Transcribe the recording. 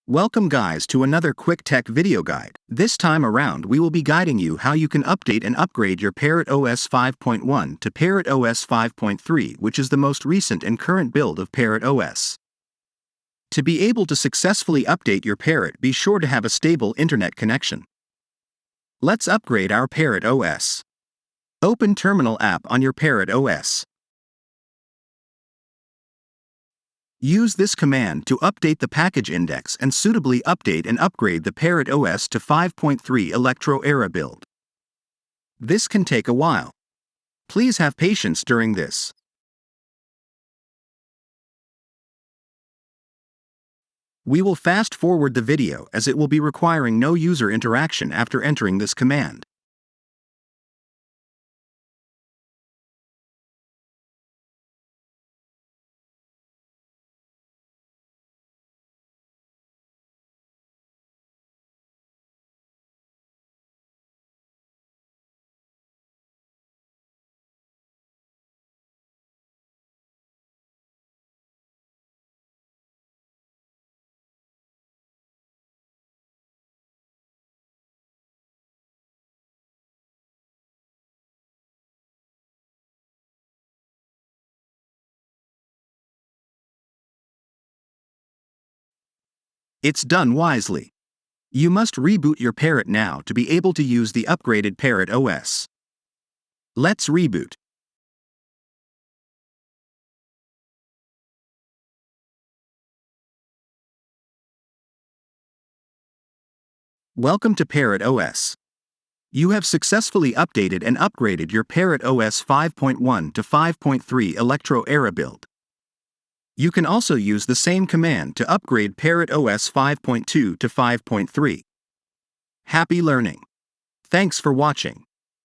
Welcome guys to another quick tech video guide. This time around we will be guiding you how you can update and upgrade your Parrot OS 5.1 to Parrot OS 5.3, which is the most recent and current build of Parrot OS. To be able to successfully update your Parrot, be sure to have a stable internet connection. Let's upgrade our Parrot OS. Open Terminal app on your Parrot OS. Use this command to update the package index and suitably update and upgrade the Parrot OS to 5.3 Electro Era build. This can take a while. Please have patience during this. We will fast forward the video as it will be requiring no user interaction after entering this command. It's done wisely. You must reboot your Parrot now to be able to use the upgraded Parrot OS. Let's reboot. Welcome to Parrot OS. You have successfully updated and upgraded your Parrot OS 5.1 to 5.3 Electro Era build. You can also use the same command to upgrade Parrot OS 5.2 to 5.3. Happy learning! Thanks for watching.